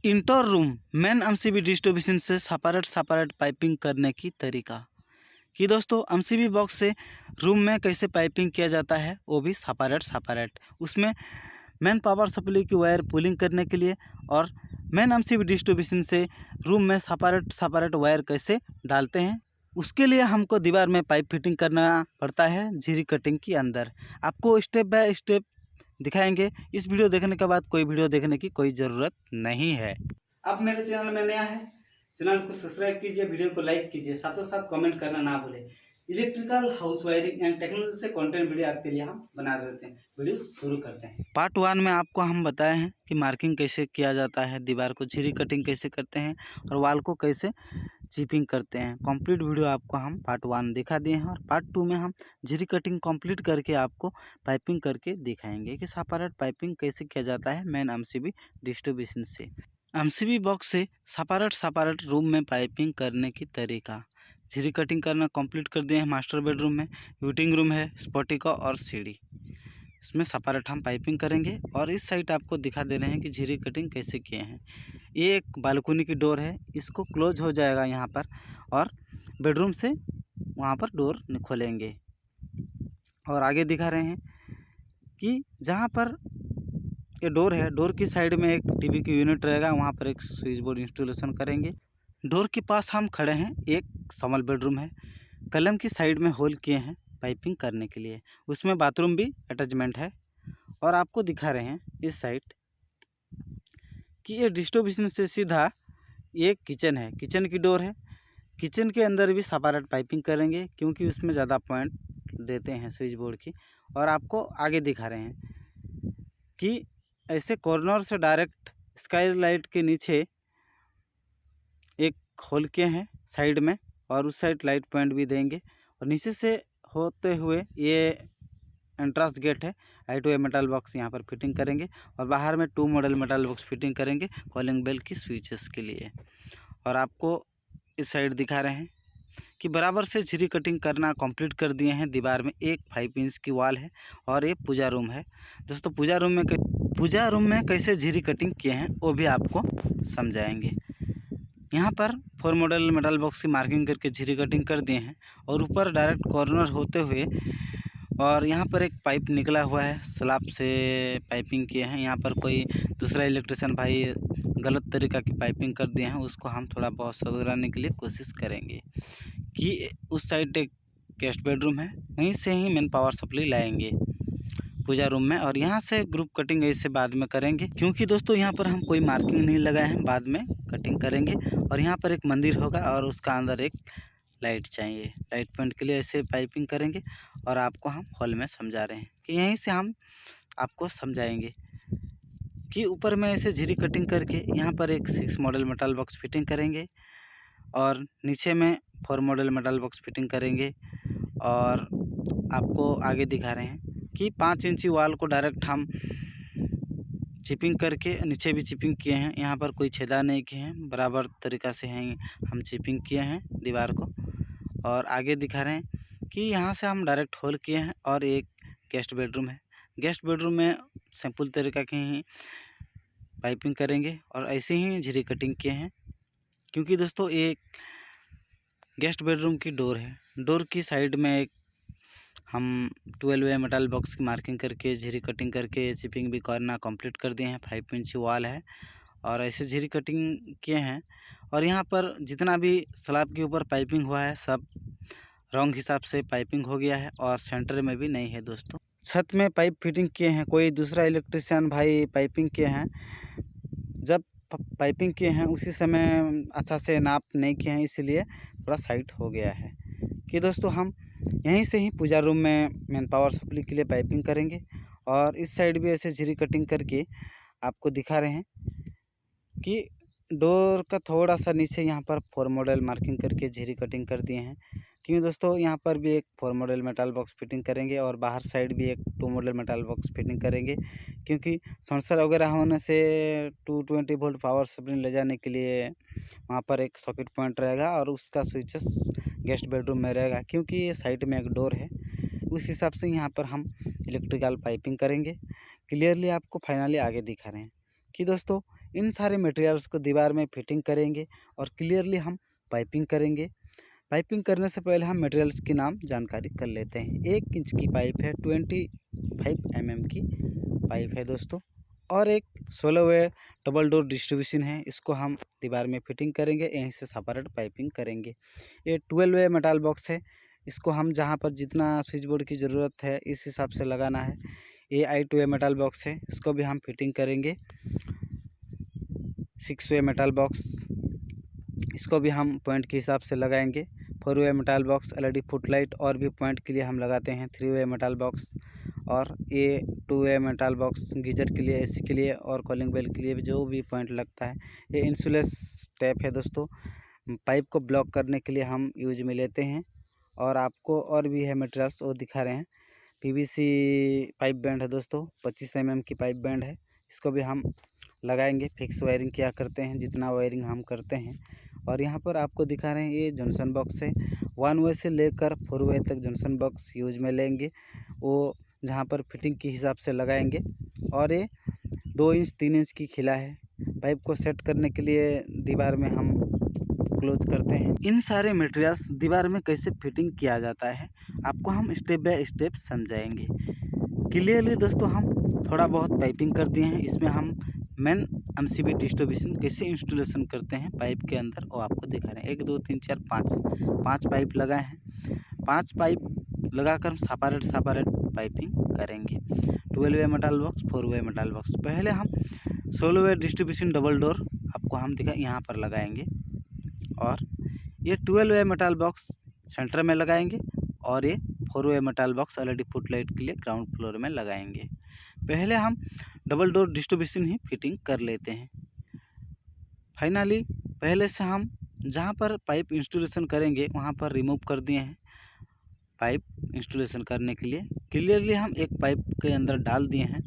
Inter room main MCB distribution से separate piping करने की तरीका कि दोस्तों एमसीबी बॉक्स से रूम में कैसे पाइपिंग किया जाता है वो भी सेपरेट उसमें मेन पावर सप्लाई की वायर पुलिंग करने के लिए और मेन एमसीबी डिस्ट्रीब्यूशन से रूम में सेपरेट वायर कैसे डालते हैं उसके लिए हमको दीवार में पाइप फिटिंग करना पड़ता है झिरी कटिंग के अंदर। आपको स्टेप बाय स्टेप दिखाएंगे। इस वीडियो देखने के बाद कोई वीडियो देखने की कोई ज़रूरत नहीं है। आप मेरे चैनल में नया है, चैनल को सब्सक्राइब कीजिए, वीडियो को लाइक कीजिए, साथों साथ कमेंट करना ना भूलें। Electrical house wiring and technology से कंटेंट वीडियो आपके लिए हम बना देते हैं। वीडियो शुरू करते हैं। पार्ट 1 में आपको हम बताए हैं कि मार्किंग कैसे किया जाता है, दीवार को झिरी कटिंग कैसे करते हैं और वाल को कैसे चिपिंग करते हैं। कंप्लीट वीडियो आपको हम पार्ट 1 दिखा दिए हैं और पार्ट 2 में हम झिरी कटिंग कंप्लीट करके आपको पाइपिंग करके दिखाएंगे कि सेपरेट पाइपिंग कैसे किया जाता है मेन एमसीबी डिस्ट्रीब्यूशन से। एमसीबी बॉक्स से सेपरेट रूम में पाइपिंग करने की तरीका। झिरी कटिंग करना कंप्लीट कर दिए हैं। मास्टर बेडरूम में वेटिंग रूम है, स्पोटिका और सीढ़ी, इसमें सेपरेट हम पाइपिंग करेंगे। और इस साइड आपको दिखा दे रहे हैं कि झिरी कटिंग कैसे किए हैं। ये एक बालकनी की डोर है, इसको क्लोज हो जाएगा यहाँ पर और बेडरूम से वहाँ पर डोर खोलेंगे। और आगे दिखा रहे हैं कि जहाँ पर ये डोर है, डोर की साइड में एक टीवी की यूनिट रहेगा, वहाँ पर एक स्विच बोर्ड इंस्टॉलेशन करेंगे। डोर के पास हम खड़े हैं, एक समल बेडरूम है, कलम की साइड में होल किए हैं पाइपिंग करने के लिए, उसमें बाथरूम भी अटैचमेंट है। और आपको दिखा रहे हैं इस साइड कि ये डिस्ट्रीब्यूशन से सीधा ये किचन है, किचन की डोर है। किचन के अंदर भी सेपरेट पाइपिंग करेंगे क्योंकि उसमें ज़्यादा पॉइंट देते हैं स्विच बोर्ड की। और आपको आगे दिखा रहे हैं कि ऐसे कॉर्नर से डायरेक्ट स्काई लाइट के नीचे एक खोल के हैं साइड में और उस साइड लाइट पॉइंट भी देंगे। और नीचे से होते हुए ये एंट्रेंस गेट है, I2A मेटल बॉक्स यहाँ पर फिटिंग करेंगे और बाहर में 2 मॉडल मेटल बॉक्स फिटिंग करेंगे कॉलिंग बेल की स्विचेस के लिए। और आपको इस साइड दिखा रहे हैं कि बराबर से झिरी कटिंग करना कंप्लीट कर दिए हैं। दीवार में एक 5 इंच की वॉल है और ये पूजा रूम है। दोस्तों पूजा रूम में कैसे झिरी कटिंग किए हैं वो भी आपको समझाएंगे। यहाँ पर 4 मॉडल मेटल बॉक्स की मार्किंग करके झिरी कटिंग कर दिए हैं और ऊपर डायरेक्ट कॉर्नर होते हुए और यहाँ पर एक पाइप निकला हुआ है, स्लैब से पाइपिंग किए हैं। यहाँ पर कोई दूसरा इलेक्ट्रिशियन भाई गलत तरीका की पाइपिंग कर दिए हैं, उसको हम थोड़ा बहुत सुधराने के लिए कोशिश करेंगे। कि उस साइड एक गेस्ट बेडरूम है, वहीं से ही मेन पावर सप्लाई लाएंगे पूजा रूम में। और यहाँ से ग्रुप कटिंग ऐसे बाद में करेंगे क्योंकि दोस्तों यहाँ पर हम कोई मार्किंग नहीं लगाए हैं, बाद में कटिंग करेंगे। और यहाँ पर एक मंदिर होगा और उसका अंदर एक लाइट चाहिए, लाइट पॉइंट के लिए ऐसे पाइपिंग करेंगे। और आपको हम हॉल में समझा रहे हैं कि यहीं से हम आपको समझाएंगे कि ऊपर में ऐसे झिरी कटिंग करके यहाँ पर एक 6 मॉडल मेटल बॉक्स फिटिंग करेंगे और नीचे में 4 मॉडल मेटल बॉक्स फिटिंग करेंगे। और आपको आगे दिखा रहे हैं कि 5 इंची वाल को डायरेक्ट हम चिपिंग करके नीचे भी चिपिंग किए हैं। यहाँ पर कोई छेदा नहीं किए हैं, बराबर तरीक़ा से हैं हम चिपिंग किए हैं दीवार को। और आगे दिखा रहे हैं कि यहाँ से हम डायरेक्ट होल किए हैं और एक गेस्ट बेडरूम है। गेस्ट बेडरूम में सिंपल तरीक़ा की ही पाइपिंग करेंगे और ऐसे ही झिरी कटिंग किए हैं क्योंकि दोस्तों एक गेस्ट बेडरूम की डोर है, डोर की साइड में एक हम 12A मेटल बॉक्स की मार्किंग करके झिरी कटिंग करके चिपिंग भी करना कंप्लीट कर दिए हैं। 5 इंच वॉल है और ऐसे झिरी कटिंग किए हैं। और यहाँ पर जितना भी स्लैब के ऊपर पाइपिंग हुआ है सब रॉन्ग हिसाब से पाइपिंग हो गया है और सेंटर में भी नहीं है। दोस्तों छत में पाइप फिटिंग किए हैं, कोई दूसरा इलेक्ट्रिशियन भाई पाइपिंग किए हैं, जब पाइपिंग किए हैं उसी समय अच्छा से नाप नहीं किए हैं, इसलिए थोड़ा साइट हो गया है। कि दोस्तों हम यहीं से ही पूजा रूम में मेन पावर सप्लाई के लिए पाइपिंग करेंगे। और इस साइड भी ऐसे झिरी कटिंग करके आपको दिखा रहे हैं कि डोर का थोड़ा सा नीचे यहाँ पर 4 मॉडल मार्किंग करके झिरी कटिंग कर दिए हैं। क्यों दोस्तों यहाँ पर भी एक 4 मॉडल मेटल बॉक्स फिटिंग करेंगे और बाहर साइड भी एक 2 मॉडल मेटल बॉक्स फिटिंग करेंगे क्योंकि सेंसर वगैरह होने से 220 वोल्ट पावर सप्लाई ले जाने के लिए वहाँ पर एक सॉकेट पॉइंट रहेगा और उसका स्विचेस गेस्ट बेडरूम में रहेगा क्योंकि ये साइड में एक डोर है। उस हिसाब से यहाँ पर हम इलेक्ट्रिकल पाइपिंग करेंगे। क्लियरली आपको फाइनली आगे दिखा रहे हैं कि दोस्तों इन सारे मटेरियल्स को दीवार में फिटिंग करेंगे और क्लियरली हम पाइपिंग करेंगे। पाइपिंग करने से पहले हम मटेरियल्स की नाम जानकारी कर लेते हैं। 1 इंच की पाइप है, 25 mm की पाइप है दोस्तों, और एक 16 वे डबल डोर डिस्ट्रीब्यूशन है, इसको हम दीवार में फिटिंग करेंगे, यहीं से सेपरेट पाइपिंग करेंगे। ये 12 वे मेटल बॉक्स है, इसको हम जहाँ पर जितना स्विच बोर्ड की ज़रूरत है इस हिसाब से लगाना है। ये I2 वे मेटल बॉक्स है, इसको भी हम फिटिंग करेंगे। 6 वे मेटल बॉक्स, इसको भी हम पॉइंट के हिसाब से लगाएंगे। 4 way metal box LED foot light और भी पॉइंट के लिए हम लगाते हैं। 3 वे मेटल बॉक्स, और ये 2 वे मेटल बॉक्स गीजर के लिए, AC के लिए और कॉलिंग बेल के लिए भी जो भी पॉइंट लगता है। ये इंसुलेस टेप है दोस्तों, पाइप को ब्लॉक करने के लिए हम यूज में लेते हैं। और आपको और भी है मटेरियल्स वो दिखा रहे हैं। PVC पाइप बैंड है दोस्तों, 25 mm की पाइप बैंड है, इसको भी हम लगाएंगे। फिक्स वायरिंग क्या करते हैं, जितना वायरिंग हम करते हैं। और यहाँ पर आपको दिखा रहे हैं ये जंक्शन बॉक्स है, 1 वे से लेकर 4 वे तक जंक्शन बॉक्स यूज में लेंगे, वो जहाँ पर फिटिंग के हिसाब से लगाएंगे। और ये 2 इंच 3 इंच की खिला है, पाइप को सेट करने के लिए दीवार में हम क्लोज करते हैं। इन सारे मटेरियल्स दीवार में कैसे फिटिंग किया जाता है आपको हम स्टेप बाय स्टेप समझाएंगे। क्लियरली दोस्तों हम थोड़ा बहुत पाइपिंग कर दिए हैं, इसमें हम मेन MCB डिस्ट्रीब्यूशन कैसे इंस्टॉलेशन करते हैं पाइप के अंदर वो आपको दिखा रहे हैं। 1 2 3 4 5 पाइप लगाए हैं। 5 पाइप लगाकर हम सेपरेट पाइपिंग करेंगे। 12 वे metal box, 4 way metal box, पहले हम 16 वे डिस्ट्रीब्यूशन डबल डोर आपको हम दिखा यहाँ पर लगाएंगे, और ये 12 वे मेटल बॉक्स सेंटर में लगाएंगे, और ये 4 way metal box LED foot light के लिए ग्राउंड फ्लोर में लगाएंगे। पहले हम डबल डोर डिस्ट्रीब्यूशन ही फिटिंग कर लेते हैं। फाइनली पहले से हम जहाँ पर पाइप इंस्टॉलेशन करेंगे वहाँ पर रिमूव कर दिए हैं। पाइप इंस्टॉलेशन करने के लिए क्लियरली हम एक पाइप के अंदर डाल दिए हैं,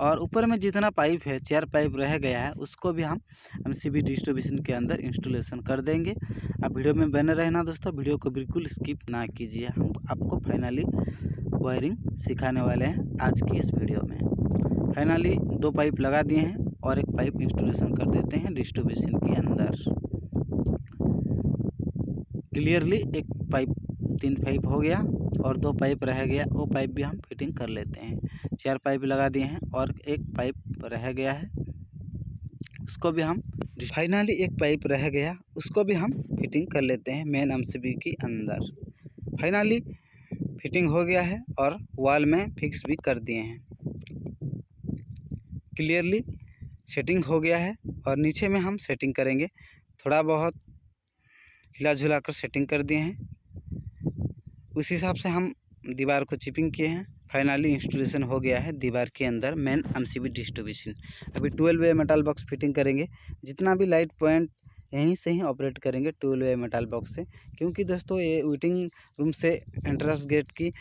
और ऊपर में जितना पाइप है 4 पाइप रह गया है उसको भी हम MCB डिस्ट्रीब्यूशन के अंदर इंस्टॉलेशन कर देंगे। आप वीडियो में बने रहना दोस्तों, वीडियो को बिल्कुल स्किप ना कीजिए, हम आपको फाइनली वायरिंग सिखाने वाले हैं आज की इस वीडियो में। फाइनली 2 पाइप लगा दिए हैं और एक पाइप इंस्टॉलेशन कर देते हैं डिस्ट्रीब्यूशन के अंदर। क्लियरली एक पाइप 3 पाइप हो गया और 2 पाइप रह गया, वो पाइप भी हम फिटिंग कर लेते हैं। 4 पाइप लगा दिए हैं और एक पाइप रह गया है, उसको भी हम फाइनली एक पाइप रह गया उसको भी हम फिटिंग कर लेते हैं मेन MCB के अंदर। फाइनली फिटिंग हो गया है और वॉल में फिक्स भी कर दिए हैं। क्लियरली सेटिंग हो गया है और नीचे में हम सेटिंग करेंगे। थोड़ा बहुत हिला झुला कर सेटिंग कर दिए हैं, उस हिसाब से हम दीवार को चिपिंग किए हैं। फाइनली इंस्टॉलेशन हो गया है दीवार के अंदर मेन MCB डिस्ट्रीब्यूशन। अभी 12 वे मेटल बॉक्स फिटिंग करेंगे, जितना भी लाइट पॉइंट यहीं से ही ऑपरेट करेंगे 12 वे मेटल बॉक्स से, क्योंकि दोस्तों ये वेटिंग रूम से एंट्रेंस गेट की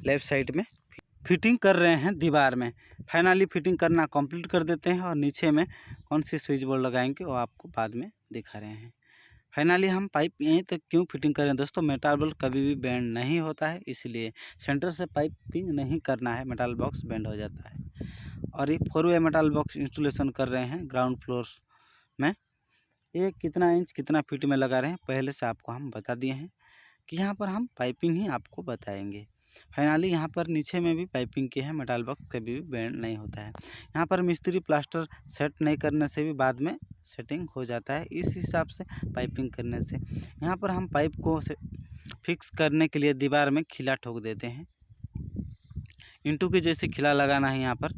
लेफ्ट साइड में फिटिंग कर रहे हैं दीवार में। फाइनली फिटिंग करना कंप्लीट कर देते हैं और नीचे में कौन सी स्विच बोर्ड लगाएंगे वो आपको बाद में दिखा रहे हैं। फाइनली हम पाइप यहीं तक क्यों फिटिंग करें दोस्तों, मेटल बॉक्स कभी भी बेंड नहीं होता है, इसलिए सेंटर से पाइपिंग नहीं करना है, मेटल बॉक्स बेंड हो जाता है। और ये 4 वे मेटल बॉक्स इंस्टॉलेशन कर रहे हैं ग्राउंड फ्लोर में। ये कितना इंच कितना फीट में लगा रहे हैं पहले से आपको हम बता दिए हैं कि यहाँ पर हम पाइपिंग ही आपको बताएंगे। फाइनली यहाँ पर नीचे में भी पाइपिंग की है, मेटल बॉक्स कभी भी बेंड नहीं होता है। यहाँ पर मिस्त्री प्लास्टर सेट नहीं करने से भी बाद में सेटिंग हो जाता है, इस हिसाब से पाइपिंग करने से। यहाँ पर हम पाइप को फिक्स करने के लिए दीवार में खिला ठोक देते हैं, इंटू की जैसे खिला लगाना है। यहाँ पर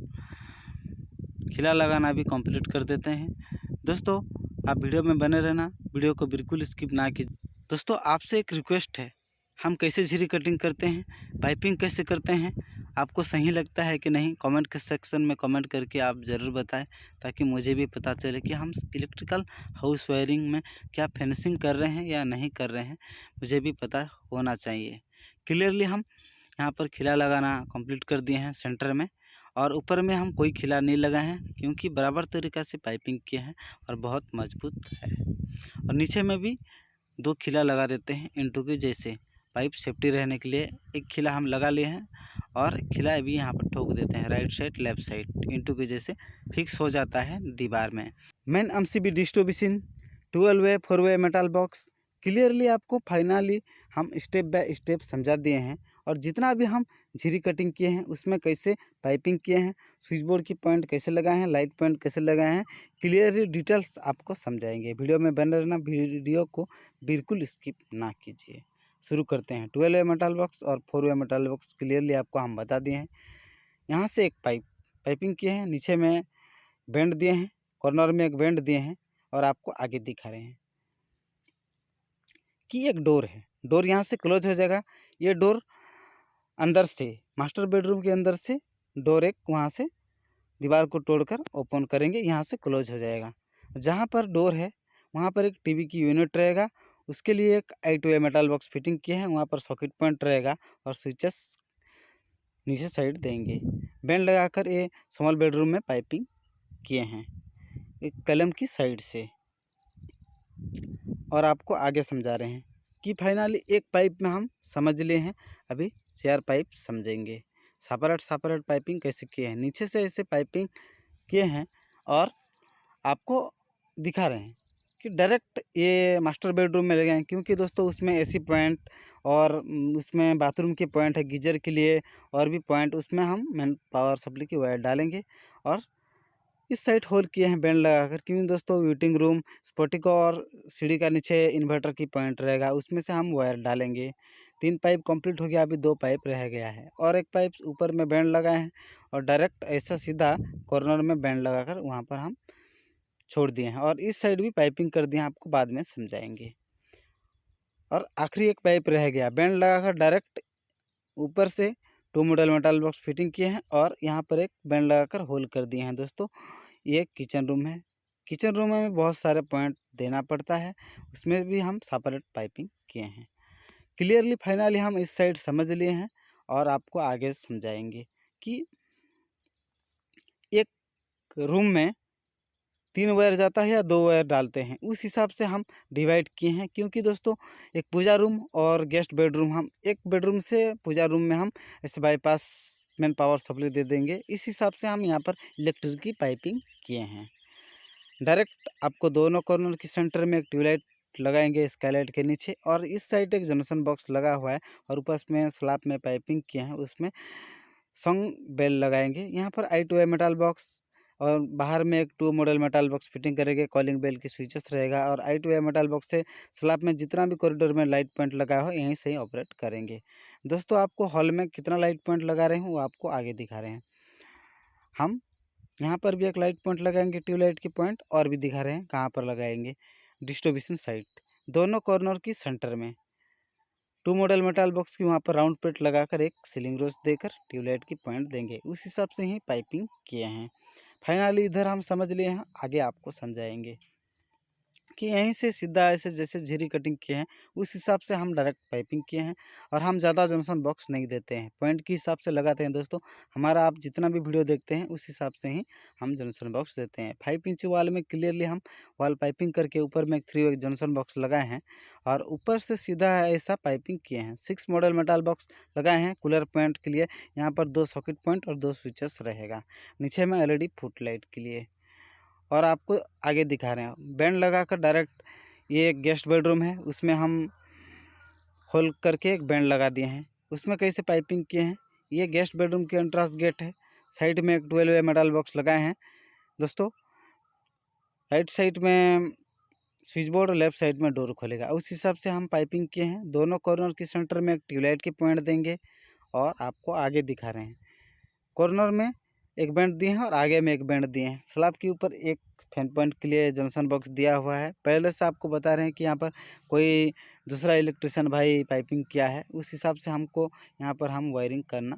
खिला लगाना भी कंप्लीट कर देते हैं। दोस्तों आप वीडियो में बने रहना, वीडियो को बिल्कुल स्किप ना कीजिए। दोस्तों आपसे एक रिक्वेस्ट है, हम कैसे झिरी कटिंग करते हैं, पाइपिंग कैसे करते हैं, आपको सही लगता है कि नहीं, कमेंट के सेक्शन में कमेंट करके आप ज़रूर बताएं, ताकि मुझे भी पता चले कि हम इलेक्ट्रिकल हाउस वायरिंग में क्या फिनिशिंग कर रहे हैं या नहीं कर रहे हैं, मुझे भी पता होना चाहिए। क्लियरली हम यहाँ पर खिला लगाना कंप्लीट कर दिए हैं सेंटर में, और ऊपर में हम कोई खिला नहीं लगाए हैं क्योंकि बराबर तरीक़ा से पाइपिंग किए हैं और बहुत मजबूत है। और नीचे में भी 2 खिला लगा देते हैं इंटू के जैसे, पाइप सेफ्टी रहने के लिए। एक खिला हम लगा लिए हैं और खिला भी यहाँ पर ठोक देते हैं right side left side, into के जैसे फिक्स हो जाता है दीवार में। मेन एमसीबी डिस्ट्रीब्यूशन 12 वे 4 वे मेटल बॉक्स क्लियरली आपको फाइनली हम स्टेप बाय स्टेप समझा दिए हैं। और जितना भी हम झिरी कटिंग किए हैं उसमें कैसे पाइपिंग किए हैं, स्विच बोर्ड की पॉइंट कैसे लगाए हैं, लाइट पॉइंट कैसे लगाए हैं, क्लियरली डिटेल्स आपको समझाएंगे। वीडियो में बने रहना, वीडियो को बिल्कुल स्किप ना कीजिए। शुरू करते हैं। 12 वे मेटल बॉक्स और 4 वे मेटल बॉक्स क्लियरली आपको हम बता दिए हैं। यहाँ से एक पाइपिंग किए हैं, नीचे में बेंड दिए हैं, कॉर्नर में एक बेंड दिए हैं और आपको आगे दिखा रहे हैं कि एक डोर है। डोर यहाँ से क्लोज हो जाएगा। ये डोर अंदर से मास्टर बेडरूम के अंदर से डोर एक वहाँ से दीवार को तोड़कर ओपन करेंगे, यहाँ से क्लोज हो जाएगा। जहाँ पर डोर है वहाँ पर एक टीवी की यूनिट रहेगा, उसके लिए एक I2A मेटल बॉक्स फिटिंग किए हैं, वहाँ पर सॉकेट पॉइंट रहेगा और स्विचेस नीचे साइड देंगे। बेंड लगाकर ये स्मॉल बेडरूम में पाइपिंग किए हैं एक कलम की साइड से। और आपको आगे समझा रहे हैं कि फाइनली एक पाइप में हम समझ लिए हैं, अभी 4 पाइप समझेंगे। सेपरेट पाइपिंग कैसे किए हैं, नीचे से ऐसे पाइपिंग किए हैं और आपको दिखा रहे हैं कि डायरेक्ट ये मास्टर बेडरूम में लगे हैं, क्योंकि दोस्तों उसमें एसी पॉइंट और उसमें बाथरूम के पॉइंट है, गीजर के लिए और भी पॉइंट, उसमें हम मेन पावर सप्लाई की वायर डालेंगे। और इस साइड होल किए हैं बेंड लगाकर, क्योंकि दोस्तों वेटिंग रूम स्पोर्टिको और सीढ़ी का नीचे इन्वर्टर की पॉइंट रहेगा, उसमें से हम वायर डालेंगे। 3 पाइप कंप्लीट हो गया, अभी 2 पाइप रह गया है और एक पाइप ऊपर में बेंड लगाए हैं और डायरेक्ट ऐसा सीधा कॉर्नर में बेंड लगाकर वहाँ पर हम छोड़ दिए हैं। और इस साइड भी पाइपिंग कर दिए हैं, आपको बाद में समझाएंगे। और आखिरी एक पाइप रह गया, बेंड लगाकर डायरेक्ट ऊपर से 2 मॉडल मेटल बॉक्स फिटिंग किए हैं और यहाँ पर एक बेंड लगाकर होल कर दिए हैं। दोस्तों ये किचन रूम है, किचन रूम में बहुत सारे पॉइंट देना पड़ता है, उसमें भी हम सेपरेट पाइपिंग किए हैं। क्लियरली फाइनली हम इस साइड समझ लिए हैं और आपको आगे समझाएंगे कि एक रूम में 3 वायर जाता है या 2 वायर डालते हैं, उस हिसाब से हम डिवाइड किए हैं। क्योंकि दोस्तों एक पूजा रूम और गेस्ट बेडरूम, हम एक बेडरूम से पूजा रूम में हम ऐसे बाईपास मेन पावर सप्लाई दे देंगे, इस हिसाब से हम यहाँ पर इलेक्ट्रिक की पाइपिंग किए हैं। डायरेक्ट आपको दोनों कॉर्नर की सेंटर में एक ट्यूबलाइट लगाएंगे स्काईलाइट के नीचे, और इस साइड एक जंक्शन बॉक्स लगा हुआ है और ऊपर में स्लैब में पाइपिंग किए हैं, उसमें सॉन्ग बेल लगाएंगे। यहाँ पर I2A मेटल बॉक्स और बाहर में एक 2 मॉडल मेटल बॉक्स फिटिंग करेंगे, कॉलिंग बेल की स्विचेस रहेगा और I2A मेटल बॉक्स से स्लैब में जितना भी कॉरिडोर में लाइट पॉइंट लगा हो यहीं से ही ऑपरेट करेंगे। दोस्तों आपको हॉल में कितना लाइट पॉइंट लगा रहे हैं वो आपको आगे दिखा रहे हैं। हम यहाँ पर भी एक लाइट पॉइंट लगाएंगे, ट्यूबलाइट की पॉइंट, और भी दिखा रहे हैं कहाँ पर लगाएंगे। डिस्ट्रीब्यूशन साइट दोनों कॉर्नर की सेंटर में 2 मॉडल मेटल बॉक्स की वहाँ पर राउंड प्लेट लगाकर एक सीलिंग रोज देकर ट्यूबलाइट की पॉइंट देंगे, उस हिसाब से ही पाइपिंग किए हैं। फाइनली इधर हम समझ लिए हैं, आगे आपको समझाएंगे कि यहीं से सीधा ऐसे जैसे झिरी कटिंग किए हैं उस हिसाब से हम डायरेक्ट पाइपिंग किए हैं। और हम ज़्यादा जंक्शन बॉक्स नहीं देते हैं, पॉइंट के हिसाब से लगाते हैं। दोस्तों हमारा आप जितना भी वीडियो देखते हैं उस हिसाब से ही हम जंक्शन बॉक्स देते हैं। 5 इंच वाल में क्लियरली हम वाल पाइपिंग करके ऊपर में 3 वे जंक्शन बॉक्स लगाए हैं और ऊपर से सीधा ऐसा पाइपिंग किए हैं। 6 मॉडल मेटल बॉक्स लगाए हैं कूलर पॉइंट के लिए, यहाँ पर 2 सॉकेट पॉइंट और 2 स्विचेस रहेगा, नीचे में LED फुट लाइट के लिए। और आपको आगे दिखा रहे हैं बेंड लगाकर डायरेक्ट, ये एक गेस्ट बेडरूम है उसमें हम होल करके एक बेंड लगा दिए हैं, उसमें कैसे पाइपिंग किए हैं। ये गेस्ट बेडरूम के एंट्रेंस गेट है, साइड में एक 12 वे मेटल बॉक्स लगाए हैं। दोस्तों राइट साइड में स्विच बोर्ड और लेफ्ट साइड में डोर खोलेगा, उस हिसाब से हम पाइपिंग किए हैं। दोनों कॉर्नर की सेंटर में एक ट्यूबलाइट की पॉइंट देंगे और आपको आगे दिखा रहे हैं कॉर्नर में एक बेंड दिए हैं और आगे में एक बेंड दिए हैं। स्लैब के ऊपर एक फैन पॉइंट के लिए जंक्शन बॉक्स दिया हुआ है। पहले से आपको बता रहे हैं कि यहाँ पर कोई दूसरा इलेक्ट्रिशियन भाई पाइपिंग किया है, उस हिसाब से हमको यहाँ पर हम वायरिंग करना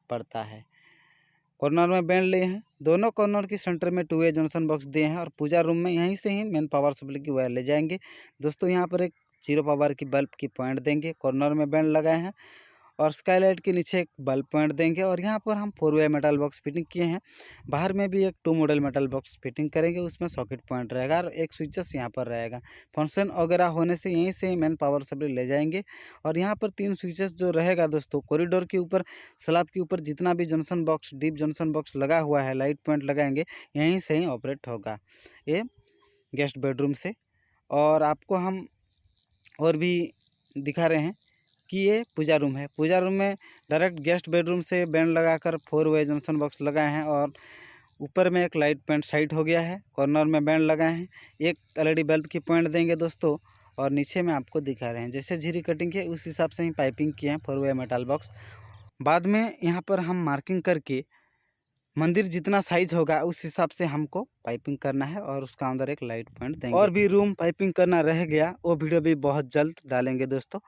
पड़ता है। कॉर्नर में बेंड लिए हैं, दोनों कॉर्नर की सेंटर में 2 वे जंक्शन बॉक्स दिए हैं और पूजा रूम में यहीं से ही मेन पावर सप्लाई की वायर ले जाएंगे। दोस्तों यहाँ पर एक 0 पावर की बल्ब की पॉइंट देंगे, कॉर्नर में बेंड लगाए हैं और स्काईलाइट के नीचे एक बल्ब पॉइंट देंगे। और यहाँ पर हम 4 वे मेटल बॉक्स फिटिंग किए हैं। बाहर में भी एक 2 मॉडल मेटल बॉक्स फिटिंग करेंगे, उसमें सॉकेट पॉइंट रहेगा और एक स्विचेस यहाँ पर रहेगा। फंक्शन वगैरह होने से यहीं से मेन पावर सप्लाई ले जाएंगे। और यहाँ पर 3 स्विचेस जो रहेगा दोस्तों, कॉरिडोर के ऊपर स्लैब के ऊपर जितना भी junction box, deep junction box लगा हुआ है, लाइट पॉइंट लगाएंगे, यहीं से ही ऑपरेट होगा ये गेस्ट बेडरूम से। और आपको हम और भी दिखा रहे हैं कि ये पूजा रूम है। पूजा रूम में डायरेक्ट गेस्ट बेडरूम से बैंड लगाकर 4 वे जंक्शन बॉक्स लगाए हैं। और ऊपर में एक लाइट पॉइंट साइड हो गया है, कॉर्नर में बैंड लगाए हैं, एक एलईडी बल्ब की पॉइंट देंगे दोस्तों। और नीचे में आपको दिखा रहे हैं जैसे झिरी कटिंग की उस हिसाब से ही पाइपिंग किए हैं 4 वे मेटल बॉक्स। बाद में यहाँ पर हम मार्किंग करके मंदिर जितना साइज होगा उस हिसाब से हमको पाइपिंग करना है और उसका अंदर एक लाइट पॉइंट देंगे। और भी रूम पाइपिंग करना रह गया, वो वीडियो भी बहुत जल्द डालेंगे दोस्तों।